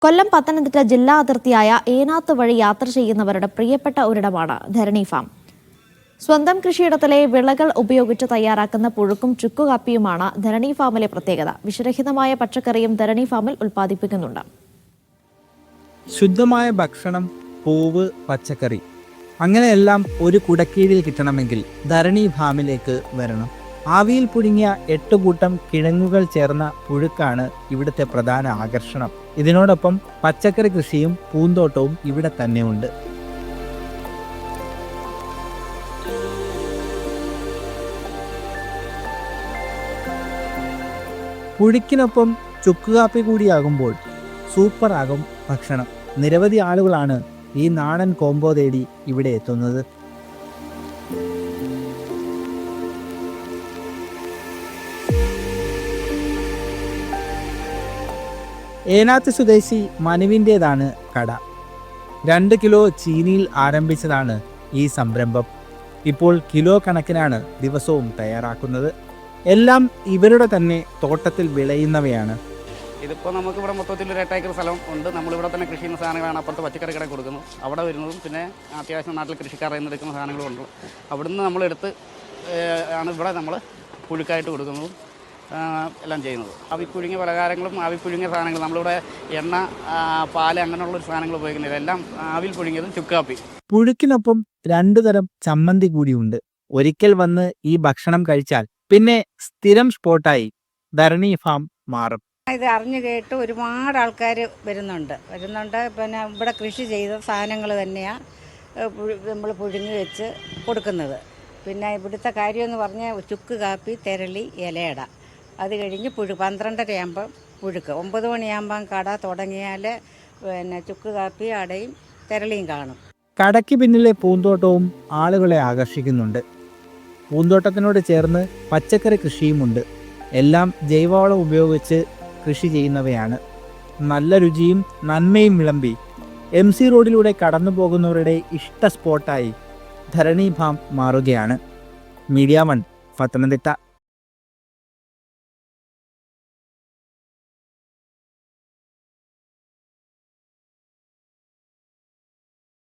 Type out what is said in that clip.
കൊല്ലം പത്തനംതിട്ട ജില്ലാ അതിർത്തിയായ ഏനാത്ത് വഴി യാത്ര ചെയ്യുന്നവരുടെ പ്രിയപ്പെട്ട ഒരിടമാണ് ധരണി ഫാം. സ്വന്തം കൃഷിയിടത്തിലെ വിളകൾ ഉപയോഗിച്ച് തയ്യാറാക്കുന്ന പുഴുക്കും ചുക്കുകാപ്പിയുമാണ് ധരണി ഫാമിലെ പ്രത്യേകത. വിഷരഹിതമായ പച്ചക്കറിയും ധരണി ഫാമിൽ ഉൽപ്പാദിപ്പിക്കുന്നുണ്ട്. ശുദ്ധമായ ഭക്ഷണം, പൂവ്, പച്ചക്കറി അങ്ങനെയെല്ലാം ഒരു കുടക്കീഴിൽ കിട്ടണമെങ്കിൽ ധരണി ഫാമിലേക്ക് വരണം. ആവിയിൽ പുഴുങ്ങിയ 8 കൂട്ടം കിഴങ്ങുകൾ ചേർന്ന പുഴുക്കാണ് ഇവിടുത്തെ പ്രധാന ആകർഷണം. ഇതിനോടൊപ്പം പച്ചക്കറി കൃഷിയും പൂന്തോട്ടവും ഇവിടെ തന്നെ ഉണ്ട്. പുഴുക്കിനൊപ്പം ചുക്കുകാപ്പി കൂടിയാകുമ്പോൾ സൂപ്പറാകും ഭക്ഷണം. നിരവധി ആളുകളാണ് ഈ നാടൻ കോംബോ തേടി ഇവിടെ എത്തുന്നത്. ഏനാത്ത് സ്വദേശി മനുവിൻ്റേതാണ് കട. 2 കിലോ ചീനിയിൽ ആരംഭിച്ചതാണ് ഈ സംരംഭം. ഇപ്പോൾ കിലോ കണക്കിനാണ് ദിവസവും തയ്യാറാക്കുന്നത്. എല്ലാം ഇവരുടെ തന്നെ തോട്ടത്തിൽ വിളയുന്നവയാണ്. ഇതിപ്പോൾ നമുക്കിവിടെ മൊത്തത്തിൽ ഒരു 8 ഏക്കർ സ്ഥലം ഉണ്ട്. നമ്മളിവിടെ തന്നെ കൃഷി ചെയ്യുന്ന സാധനങ്ങളാണ് അപ്പുറത്ത് പച്ചക്കറി കട കൊടുക്കുന്നത്. അവിടെ വരുന്നതും പിന്നെ അത്യാവശ്യം നാട്ടിൽ കൃഷിക്കാരിൽ നിന്ന് എടുക്കുന്ന സാധനങ്ങളും ഉണ്ട്. അവിടുന്ന് നമ്മളെടുത്ത് ആണ് ഇവിടെ നമ്മൾ പുഴുക്കായിട്ട് കൊടുക്കുന്നതും എല്ലാം ചെയ്യുന്നത്. ആവിപ്പുഴുങ്ങിയ പലഹാരങ്ങളും ആവിപ്പുഴുങ്ങിയ സാധനങ്ങളും നമ്മളിവിടെ എണ്ണ, പാല് അങ്ങനെയുള്ള സാധനങ്ങൾ ഉപയോഗിക്കുന്നില്ല. എല്ലാം ആവിൽ പുഴുങ്ങിയതും ചുക്കാപ്പി. പുഴുക്കിനൊപ്പം 2 തരം ചമ്മന്തി കൂടിയുണ്ട്. ഒരിക്കൽ വന്ന് ഈ ഭക്ഷണം കഴിച്ചാൽ പിന്നെ സ്ഥിരം സ്പോട്ടായി ധരണി ഫാം മാറും. ഇത് അറിഞ്ഞു കേട്ട് ഒരുപാട് ആൾക്കാർ വരുന്നുണ്ട്. പിന്നെ ഇവിടെ കൃഷി ചെയ്ത സാധനങ്ങൾ തന്നെയാണ് നമ്മൾ പുഴുങ്ങി വെച്ച് കൊടുക്കുന്നത്. പിന്നെ ഇവിടുത്തെ കാര്യമെന്ന് പറഞ്ഞാൽ ചുക്ക് കാപ്പി, തെരളി, ഇലയട. അത് കഴിഞ്ഞ് 12:30 ആകുമ്പം പുഴുക്ക്, 9 മണിയാകുമ്പം കട തുടങ്ങിയാൽ പിന്നെ ചുക്ക് കാപ്പി, അടയും തെരളിയും കാണും. കടയ്ക്ക് പിന്നിലെ പൂന്തോട്ടവും ആളുകളെ ആകർഷിക്കുന്നുണ്ട്. പൂന്തോട്ടത്തിനോട് ചേർന്ന് പച്ചക്കറി കൃഷിയുമുണ്ട്. എല്ലാം ജൈവവളം ഉപയോഗിച്ച് കൃഷി ചെയ്യുന്നവയാണ്. നല്ല രുചിയും നന്മയും വിളമ്പി MC റോഡിലൂടെ കടന്നു പോകുന്നവരുടെ ഇഷ്ട സ്പോട്ടായി ധരണി ഫാം മാറുകയാണ്. മീഡിയ 1 പത്തനംതിട്ട.